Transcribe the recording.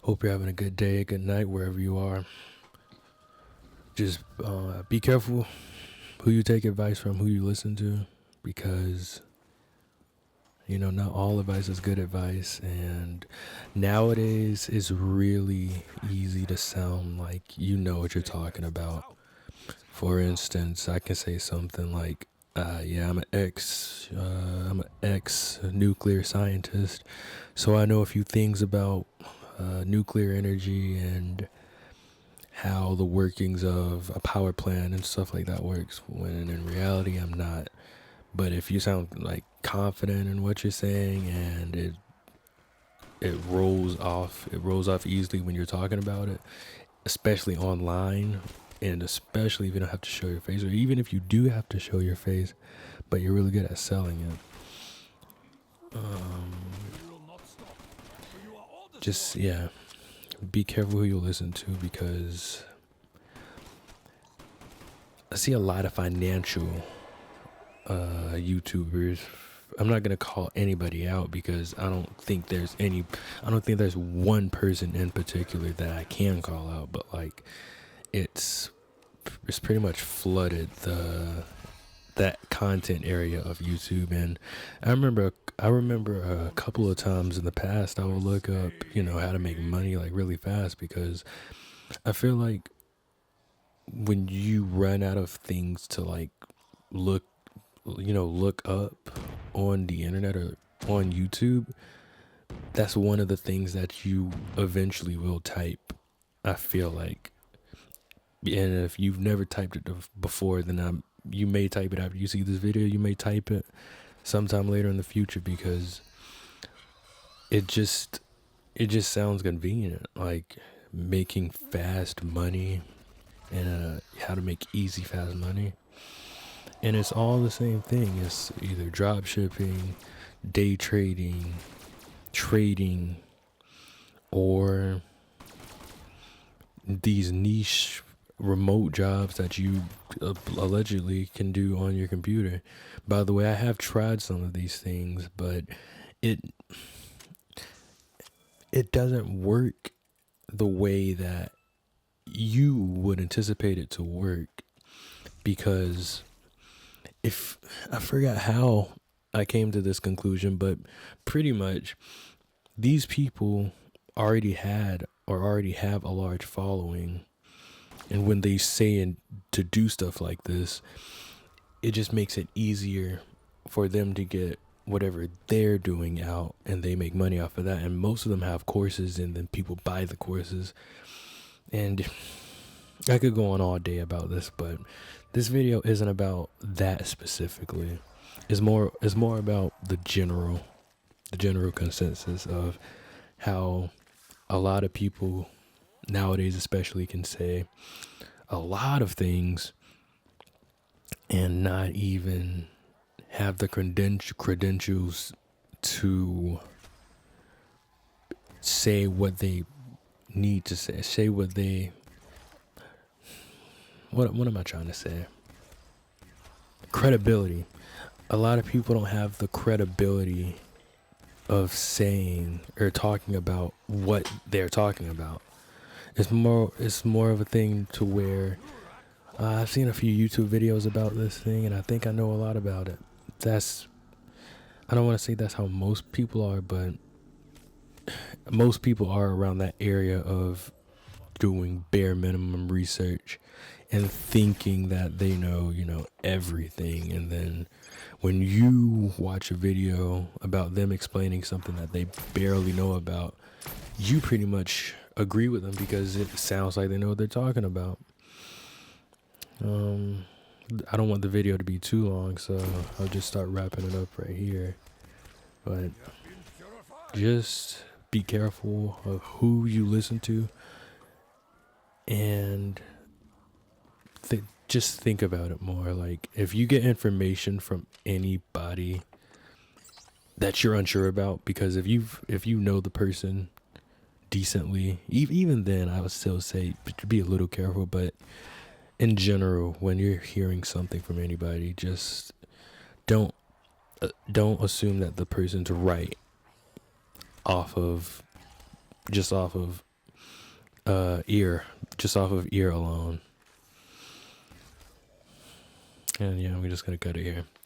Hope you're having a good day, good night, wherever you are. Just be careful who you take advice from, who you listen to, because not all advice is good advice. And nowadays, it's really easy to sound like you know what you're talking about. For instance, I can say something like, "Yeah, I'm an ex nuclear scientist, so I know a few things about nuclear energy and how the workings of a power plant and stuff like that works." When in reality, I'm not. But if you sound like confident in what you're saying and it rolls off easily when you're talking about it, especially online, and especially if you don't have to show your face, or even if you do have to show your face, but you're really good at selling it. Just yeah, be careful who you listen to, because I see a lot of financial YouTubers. I'm not gonna call anybody out because I don't think there's one person in particular that I can call out, but like it's pretty much flooded that content area of YouTube. And I remember a couple of times in the past I would look up how to make money like really fast, because I feel like when you run out of things to like look look up on the internet or on YouTube, that's one of the things that you eventually will type, I feel like. And if you've never typed it before, then you may type it after you see this video. You may type it sometime later in the future, because it just sounds convenient, like making fast money and how to make easy fast money. And it's all the same thing. It's either drop shipping, day trading, or these niche remote jobs that you allegedly can do on your computer. By the way, I have tried some of these things, but it doesn't work the way that you would anticipate it to work, because if I forgot how I came to this conclusion, but pretty much these people already had or already have a large following. And when they say to do stuff like this, it just makes it easier for them to get whatever they're doing out, and they make money off of that. And most of them have courses, and then people buy the courses. And I could go on all day about this, but this video isn't about that specifically. It's more about the general consensus of how a lot of people nowadays especially can say a lot of things and not even have the credentials to say what they need to say what am I trying to say? Credibility. A lot of people don't have the credibility of saying or talking about what they're talking about. It's more of a thing to where I've seen a few YouTube videos about this thing, and I think I know a lot about it. I don't want to say that's how most people are, but most people are around that area of doing bare minimum research and thinking that they know everything. And then when you watch a video about them explaining something that they barely know about, you pretty much agree with them because it sounds like they know what they're talking about. I don't want the video to be too long, so I'll just start wrapping it up right here. But just be careful of who you listen to, and just think about it more. Like, if you get information from anybody that you're unsure about, because if you know the person decently, even then I would still say be a little careful. But in general, when you're hearing something from anybody, just don't assume that the person's right off of ear, just off of ear alone. And yeah, we're just gonna cut it here.